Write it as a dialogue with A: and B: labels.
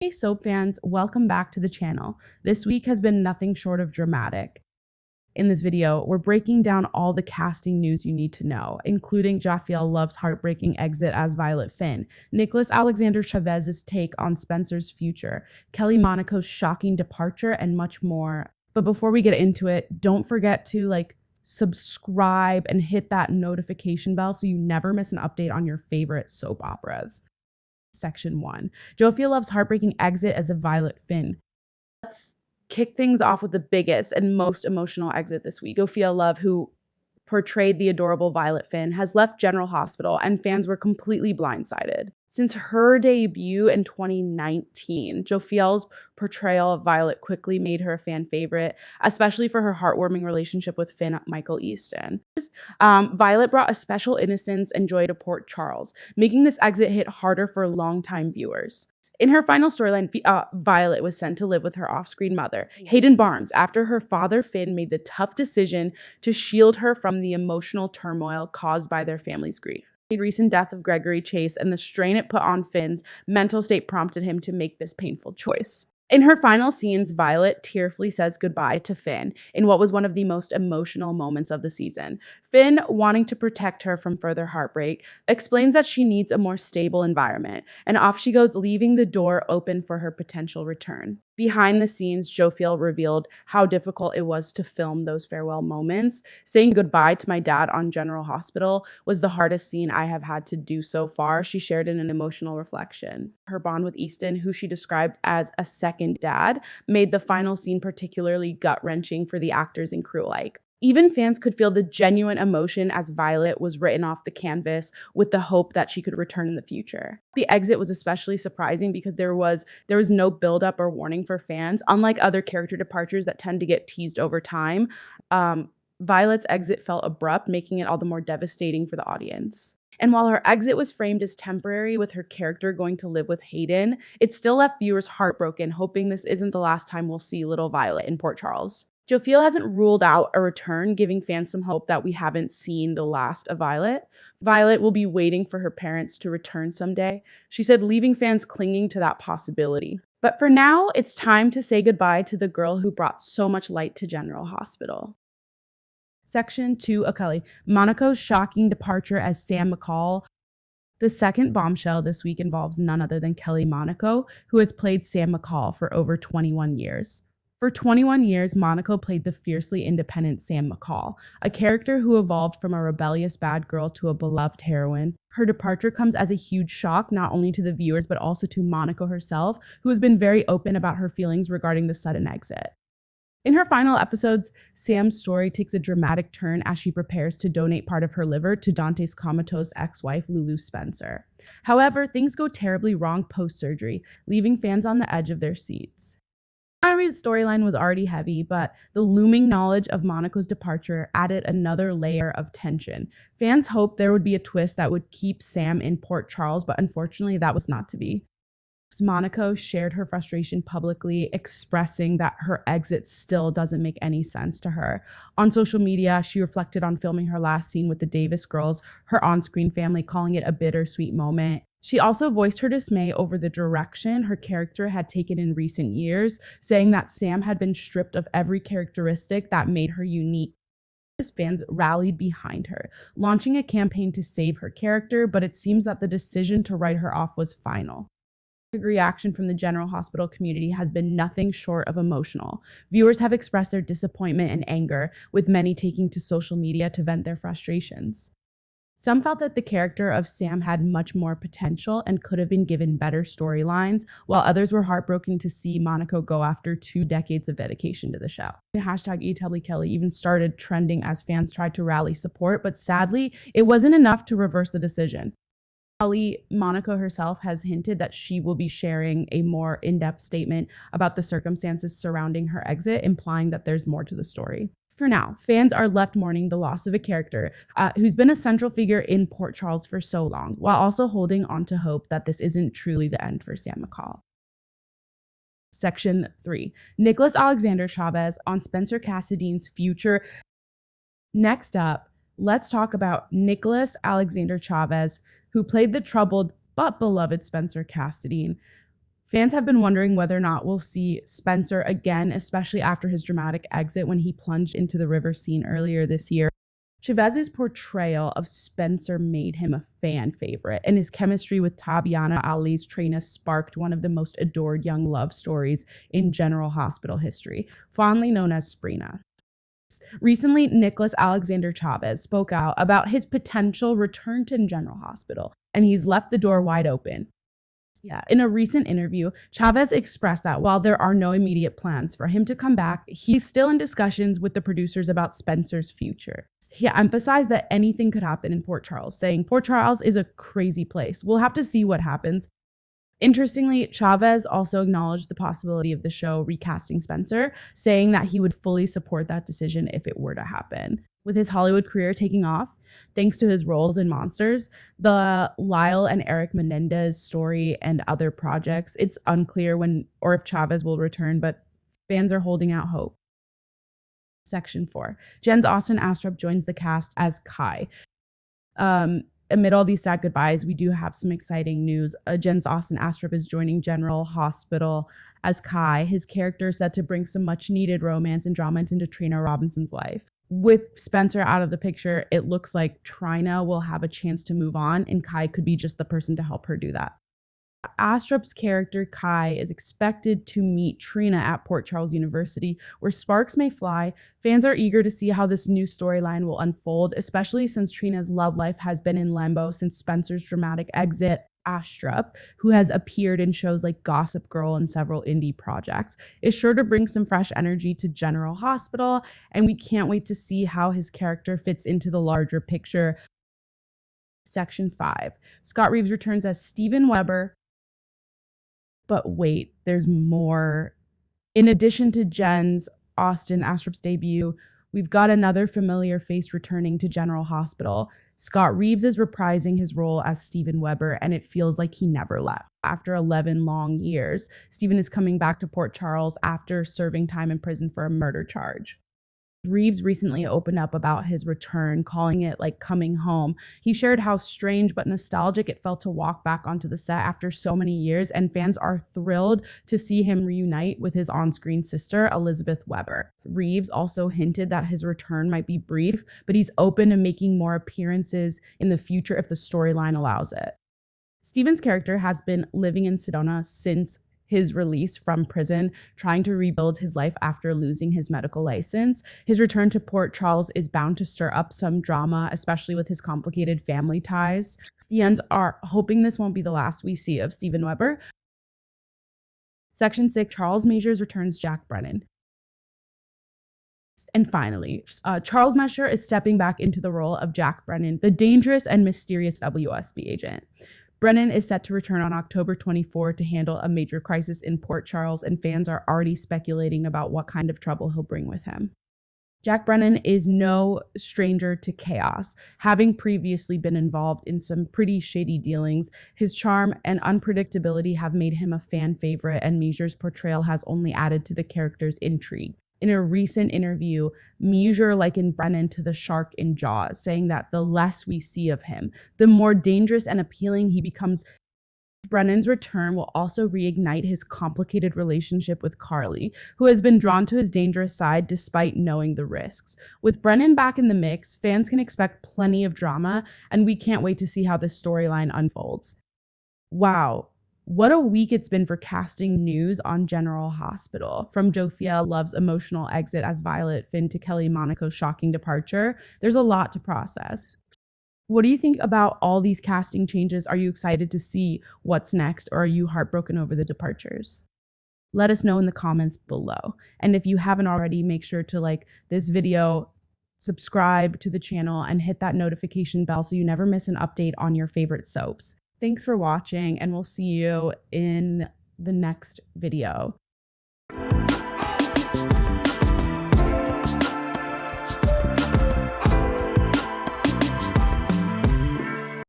A: Hey soap fans, welcome back to the channel. This week has been nothing short of dramatic. In this video, we're breaking down all the casting news you need to know, including Jophielle Love's heartbreaking exit as Violet Finn, Nicholas Alexander Chavez's take on Spencer's future, Kelly Monaco's shocking departure, and much more. But before we get into it, don't forget to subscribe and hit that notification bell so you never miss an update on your favorite soap operas. Section 1. Jophielle Love's heartbreaking exit as a Violet Finn. Let's kick things off with the biggest and most emotional exit this week. Jophielle Love, who portrayed the adorable Violet Finn, has left General Hospital, and fans were completely blindsided. Since her debut in 2019, Jophielle's portrayal of Violet quickly made her a fan favorite, especially for her heartwarming relationship with Finn Michael Easton. Violet brought a special innocence and joy to Port Charles, making this exit hit harder for longtime viewers. In her final storyline, Violet was sent to live with her off-screen mother, Hayden Barnes, after her father Finn made the tough decision to shield her from the emotional turmoil caused by their family's grief. The recent death of Gregory Chase and the strain it put on Finn's mental state prompted him to make this painful choice. In her final scenes, Violet tearfully says goodbye to Finn in what was one of the most emotional moments of the season. Finn, wanting to protect her from further heartbreak, explains that she needs a more stable environment, and off she goes, leaving the door open for her potential return. Behind the scenes, Jophielle revealed how difficult it was to film those farewell moments. Saying goodbye to my dad on General Hospital was the hardest scene I have had to do so far, she shared in an emotional reflection. Her bond with Easton, who she described as a second dad, made the final scene particularly gut-wrenching for the actors and crew alike. Even fans could feel the genuine emotion as Violet was written off the canvas with the hope that she could return in the future. The exit was especially surprising because there was no build-up or warning for fans. Unlike other character departures that tend to get teased over time, Violet's exit felt abrupt, making it all the more devastating for the audience. And while her exit was framed as temporary with her character going to live with Hayden, it still left viewers heartbroken, hoping this isn't the last time we'll see little Violet in Port Charles. Jophielle hasn't ruled out a return, giving fans some hope that we haven't seen the last of Violet. Violet will be waiting for her parents to return someday, she said, leaving fans clinging to that possibility. But for now, it's time to say goodbye to the girl who brought so much light to General Hospital. Section 2, Kelly. Monaco's shocking departure as Sam McCall. The second bombshell this week involves none other than Kelly Monaco, who has played Sam McCall for over 21 years. For 21 years, Monaco played the fiercely independent Sam McCall, a character who evolved from a rebellious bad girl to a beloved heroine. Her departure comes as a huge shock not only to the viewers but also to Monaco herself, who has been very open about her feelings regarding the sudden exit. In her final episodes, Sam's story takes a dramatic turn as she prepares to donate part of her liver to Dante's comatose ex-wife, Lulu Spencer. However, things go terribly wrong post-surgery, leaving fans on the edge of their seats. Ari's storyline was already heavy, but the looming knowledge of Monaco's departure added another layer of tension. Fans hoped there would be a twist that would keep Sam in Port Charles, but unfortunately that was not to be. Monaco shared her frustration publicly, expressing that her exit still doesn't make any sense to her. On social media, she reflected on filming her last scene with the Davis girls, her on-screen family, calling it a bittersweet moment. She also voiced her dismay over the direction her character had taken in recent years, saying that Sam had been stripped of every characteristic that made her unique. Fans rallied behind her, launching a campaign to save her character, but it seems that the decision to write her off was final. The reaction from the General Hospital community has been nothing short of emotional. Viewers have expressed their disappointment and anger, with many taking to social media to vent their frustrations. Some felt that the character of Sam had much more potential and could have been given better storylines, while others were heartbroken to see Monaco go after 2 decades of dedication to the show. The hashtag #eTellMeKelly even started trending as fans tried to rally support, but sadly, it wasn't enough to reverse the decision. Kelly Monaco herself has hinted that she will be sharing a more in-depth statement about the circumstances surrounding her exit, implying that there's more to the story. For now, fans are left mourning the loss of a character who's been a central figure in Port Charles for so long, while also holding on to hope that this isn't truly the end for Sam McCall. Section 3. Nicholas Alexander Chavez on Spencer Cassadine's future. Next up, let's talk about Nicholas Alexander Chavez, who played the troubled but beloved Spencer Cassadine. Fans have been wondering whether or not we'll see Spencer again, especially after his dramatic exit when he plunged into the river scene earlier this year. Chavez's portrayal of Spencer made him a fan favorite, and his chemistry with Tabyana Ali's Trina sparked one of the most adored young love stories in General Hospital history, fondly known as Sprina. Recently, Nicholas Alexander Chavez spoke out about his potential return to General Hospital, and he's left the door wide open. Yeah, in a recent interview, Chavez expressed that while there are no immediate plans for him to come back, he's still in discussions with the producers about Spencer's future. He emphasized that anything could happen in Port Charles, saying, "Port Charles is a crazy place. We'll have to see what happens." Interestingly, Chavez also acknowledged the possibility of the show recasting Spencer, saying that he would fully support that decision if it were to happen. With his Hollywood career taking off, thanks to his roles in Monsters, the Lyle and Eric Menendez story, and other projects, it's unclear when or if Chavez will return, but fans are holding out hope. Section 4. Jen's Austin Astrup joins the cast as Kai. Amid all these sad goodbyes, we do have some exciting news. Jen's Austin Astrup is joining General Hospital as Kai. His character is set to bring some much-needed romance and drama into Trina Robinson's life. With Spencer out of the picture, it looks like Trina will have a chance to move on, and Kai could be just the person to help her do that. Astrup's character, Kai, is expected to meet Trina at Port Charles University, where sparks may fly. Fans are eager to see how this new storyline will unfold, especially since Trina's love life has been in limbo since Spencer's dramatic exit. Astrup, who has appeared in shows like Gossip Girl and several indie projects, is sure to bring some fresh energy to General Hospital, and we can't wait to see how his character fits into the larger picture. Section 5. Scott Reeves returns as Steven Weber. But wait, there's more. In addition to Jen's Austin Astrup's debut, we've got another familiar face returning to General Hospital. Scott Reeves is reprising his role as Steven Weber, and it feels like he never left. After 11 long years, Steven is coming back to Port Charles after serving time in prison for a murder charge. Reeves recently opened up about his return, calling it like coming home. He shared how strange but nostalgic it felt to walk back onto the set after so many years, and fans are thrilled to see him reunite with his on-screen sister, Elizabeth Weber. Reeves also hinted that his return might be brief, but he's open to making more appearances in the future if the storyline allows it. Steven's character has been living in Sedona since his release from prison, trying to rebuild his life after losing his medical license. His return to Port Charles is bound to stir up some drama, especially with his complicated family ties. Fans are hoping this won't be the last we see of Steven Weber. Section 6, Charles Mesure returns Jack Brennan. And finally, Charles Mesure is stepping back into the role of Jack Brennan, the dangerous and mysterious WSB agent. Brennan is set to return on October 24 to handle a major crisis in Port Charles, and fans are already speculating about what kind of trouble he'll bring with him. Jack Brennan is no stranger to chaos, having previously been involved in some pretty shady dealings. His charm and unpredictability have made him a fan favorite, and Mesure's portrayal has only added to the character's intrigue. In a recent interview, Mesure likened Brennan to the shark in Jaws, saying that the less we see of him, the more dangerous and appealing he becomes. Brennan's return will also reignite his complicated relationship with Carly, who has been drawn to his dangerous side despite knowing the risks. With Brennan back in the mix, fans can expect plenty of drama, and we can't wait to see how this storyline unfolds. Wow. What a week it's been for casting news on General Hospital. From Jophielle Love's emotional exit as Violet Finn to Kelly Monaco's shocking departure, there's a lot to process. What do you think about all these casting changes? Are you excited to see what's next, or are you heartbroken over the departures? Let us know in the comments below. And if you haven't already, make sure to like this video, subscribe to the channel, and hit that notification bell so you never miss an update on your favorite soaps. Thanks for watching, and we'll see you in the next video.